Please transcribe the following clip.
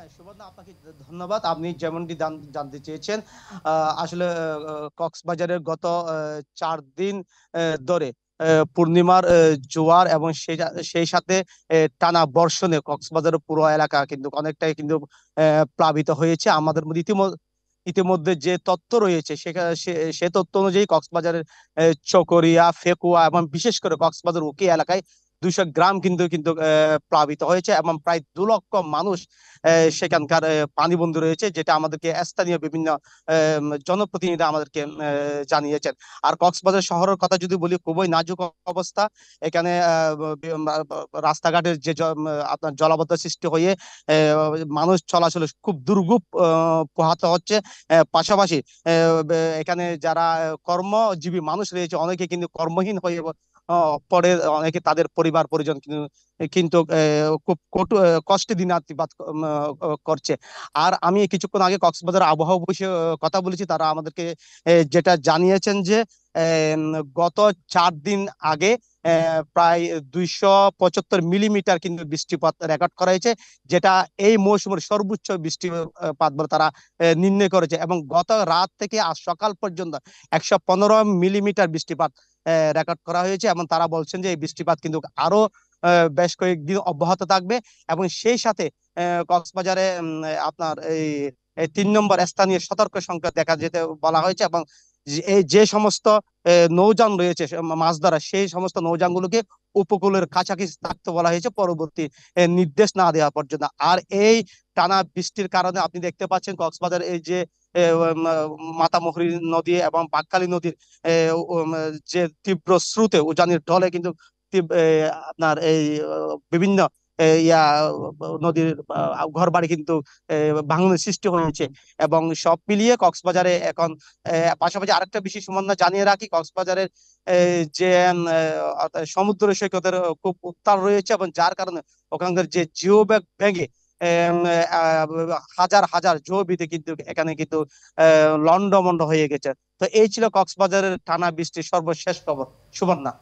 হ্যাঁ, সুবর্ণা, আপনাকে ধন্যবাদ। আপনি যেমনটি জানতে চেয়েছেন, আসলে কক্সবাজারের গত 4 দিন ধরে পূর্ণিমার জোয়ার এবং সেই সাথে টানা বর্ষণে কক্সবাজারের পুরো এলাকা কিন্তু অনেকটাই কিন্তু প্লাবিত হয়েছে। আমাদের মধ্যে ইতিমধ্যে যে তথ্য রয়েছে সে তথ্য অনুযায়ী কক্সবাজারের চকরিয়া, ফেকুয়া এবং বিশেষ করে কক্সবাজার উকি এলাকায় 200 গ্রাম কিন্তু কিন্তু প্লাবিত হয়েছে এবং প্রায় 2 লক্ষ মানুষ সেখানকার পানিবন্দী রয়েছে, যেটা আমাদেরকে স্থানীয় বিভিন্ন জনপ্রতিনিধি আমাদেরকে জানিয়েছেন। আর কক্সবাজার শহরের কথা যদি বলি, খুবই নাজুক অবস্থা। এখানে রাস্তাঘাটের যে আপনার জলাবদ্ধ সৃষ্টি হয়ে মানুষ চলাচল খুব দুর্ভোগ পোহাতে হচ্ছে। পাশাপাশি এখানে যারা কর্মজীবী মানুষ রয়েছে, অনেকে কিন্তু কর্মহীন হয়ে পরে, অনেকে তাদের পরিবার পরিজন কিন্তু কিন্তু খুব কটু কষ্টে দিনাতিপাত করছে। আর আমি কিছুক্ষণ আগে কক্সবাজার আবহাওয়া অফিসে কথা বলেছি, তারা আমাদেরকে যেটা জানিয়েছেন যে আহ, গত 4 দিন আগে প্রায় 275 মিলিমিটার কিন্তু বৃষ্টিপাত রেকর্ড করা হয়েছে, যেটা এই মৌসুমের সর্বোচ্চ বৃষ্টিপাত বলে তারা নির্ণয় করেছে। এবং গত রাত থেকে আজ সকাল পর্যন্ত 115 মিলিমিটার বৃষ্টিপাত রেকর্ড করা হয়েছে, এবং তারা বলছেন যে এই বৃষ্টিপাত কিন্তু আরো বেশ কয়েকদিন অব্যাহত থাকবে। এবং সেই সাথে কক্সবাজারে আপনার এই 3 নম্বর স্থানীয় সতর্ক সংকেত দেখা যেতে বলা হয়েছে। এবং এই যে সমস্ত নৌযান রয়েছে মাছ ধরা, সেই সমস্ত নৌযানগুলোকে উপকূলের কাছাকাছি থাকতে বলা হয়েছে পরবর্তী নির্দেশ না দেওয়া পর্যন্ত। আর এই টানা বৃষ্টির কারণে আপনি দেখতে পাচ্ছেন কক্সবাজার এই যে মাতামুহুরী নদী এবং বাঁকখালী নদীর যে তীব্র স্রোতে উজানির ঢলে কিন্তু আপনার এই বিভিন্ন ইয়া নদীর ঘর বাড়ি কিন্তু ভাঙনের সৃষ্টি হয়েছে। এবং সব মিলিয়ে কক্সবাজারে এখন পাশাপাশি আরেকটা বিশেষ সুমান্না জানিয়ে রাখি, কক্সবাজারের যে সমুদ্র সৈকতের খুব উত্তাল রয়েছে, এবং যার কারণে ওখানকার যে জিও ব্যাগ ভেঙে হাজার হাজার জবিতে কিন্তু এখানে কিন্তু লন্ডভন্ড হয়ে গেছে। তো এই ছিল কক্সবাজারের টানা বৃষ্টির সর্বশেষ খবর, সুবর্ণা।